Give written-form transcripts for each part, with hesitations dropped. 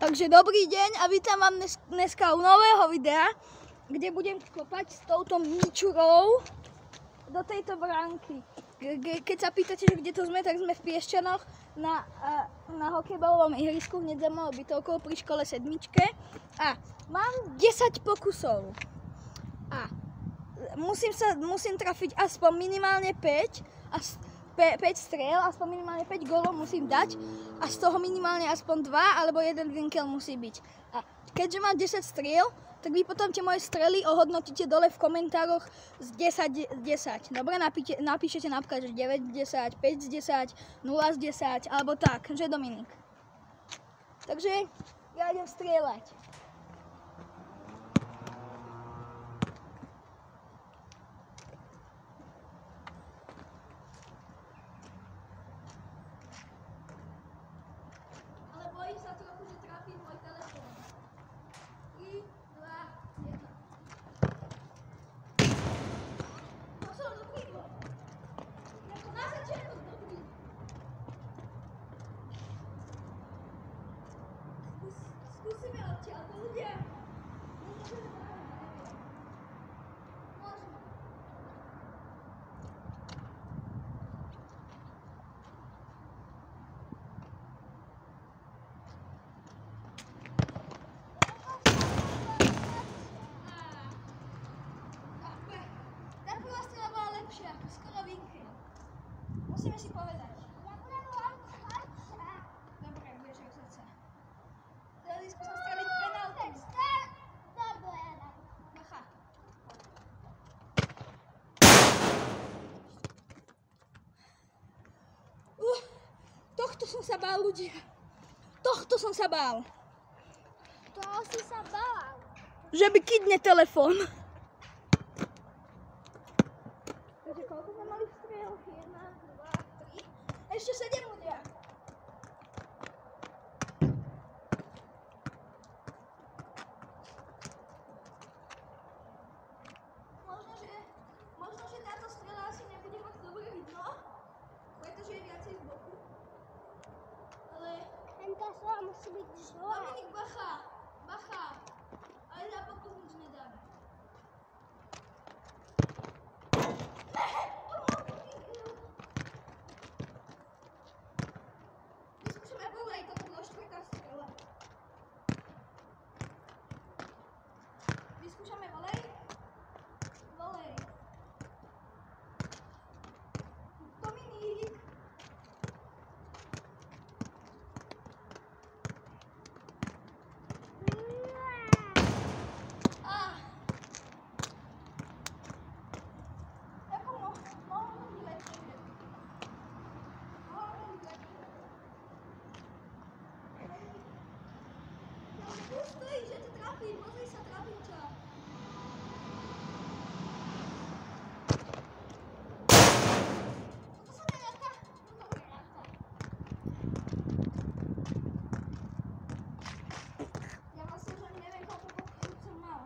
Takže dobrý deň a vítam vám dneska u nového videa, kde budem kopať s touto míčurou do tejto bránky. Keď sa pýtate, že kde to sme, tak sme v Piešťanoch na hokejbalovom ihrisku hneď za mojou bytovkou pri škole 7. A mám 10 pokusov. A musím trafiť aspoň minimálne 5 striel, aspoň minimálne 5 gólov musím dať a z toho minimálne aspoň 2 alebo 1 vinkel musí byť. A keďže mám 10 striel, tak vy potom tie moje strely ohodnotíte dole v komentároch z 10 z 10. Dobre, napíšete napríklad, že 9 z 10, 5 z 10, 0 z 10, alebo tak, že Dominik. Takže ja idem strieľať. Bojím sa trochu, že trafím môj telefón. 3, 2, 1. To som dobrý bol. Jako na začiatok dobrý. Skúsime odtiaľ to ľudia. Skoro vinky. Musíme si povedať. Ja budem lepšia. Dobre, budeš jak srdce. Teraz skúsim streliť penáltu. Dobre, bacha. Tohto som sa bál, ľudia. Tohto som sa bál. Toho si sa bál. Že by kydne telefón. Takže koľko sme mali striel? 1, 2, 3. Ešte 7 ľudia. Možno, že táto strela asi nebude moc dobre vidno, pretože je viacej z boku. Ale... Tento strela musí byť zlá. Dominik, bacha! Bacha! Ale za pokus nič nedáme. Vyskúšame volej, toto bolo 4. strela. Vyskúšame volej. Volej. Dominik. Stojí, že to trafím, pozri sa, trafím ťa. Toto sa neráta? Dobre, ráta. Ja vlastne už ani neviem, koľko pokusov som mal.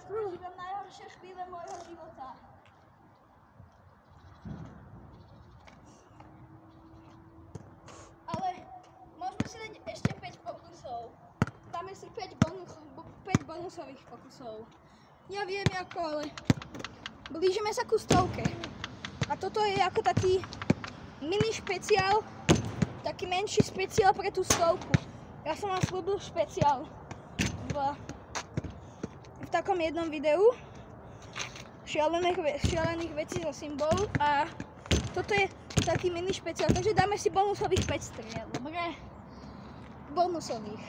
Prežívam najhoršie chvíle môjho života. Ale môžeme si dať ešte 5 pokusov. Dáme si 5 bonusových pokusov. Ja viem ako, ale blížime sa ku 100. A toto je ako taký mini špeciál, taký menší špeciál pre tú 100. Ja som vám slúbil špeciál v takom jednom videu šialených vecí zo symbolu a toto je taký mini špeciál, takže dáme si bonusových 5 striel, dobre? Bonusových.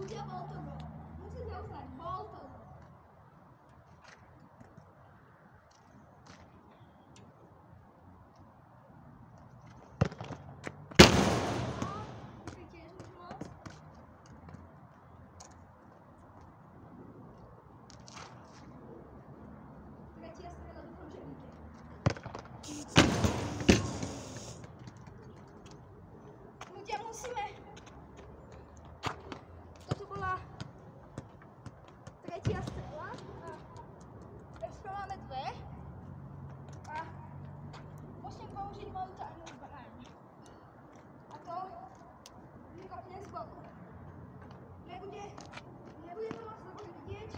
Ľudia, bol to gól. Musíte uznať, bol to gól. Tiež už moc. Tretia strela, dúfam, že ide. Ľudia, musíme. Toto bola tretia strela a ešte máme 2 a musím použiť moju tajnú zbraň. A to vykopne z boku. Nebude to moc dobre vidieť,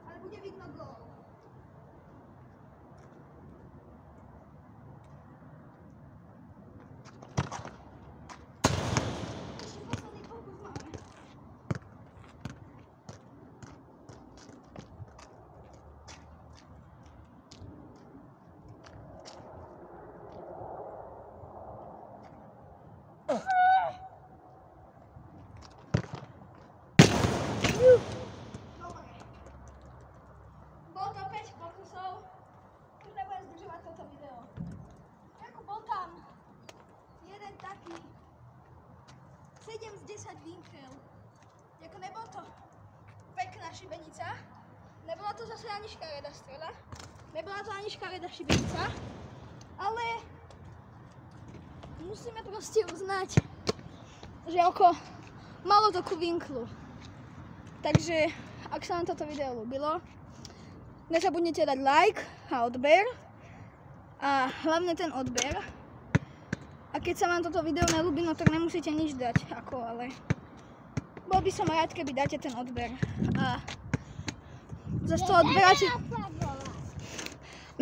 ale bude vidno gól. Dobre. Bol to 5 pokusov. Už nebudem zdržovať toto video. Ako bol tam jeden taký 7 z 10 vinkel. Jako nebol to pekná šibenica. Nebola to zase ani škareda strela. Nebola to ani škareda šibenica. Ale musíme proste uznať, že ako malo to ku vinklu. Takže, ak sa vám toto video ľúbilo, nezabudnite dať like a odber. A hlavne ten odber. A keď sa vám toto video neľúbi, no tak nemusíte nič dať, ale bol by som rád, keby dáte ten odber. A zase to odberáte.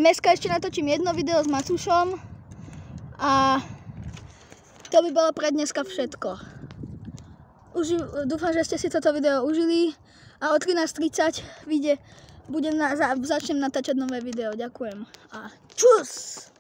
Dneska ešte natočím jedno video s Matúšom a to by bolo pre dneska všetko. Dúfam, že ste si toto video užili a o 13:30 začnem natáčať nové video. Ďakujem a čus!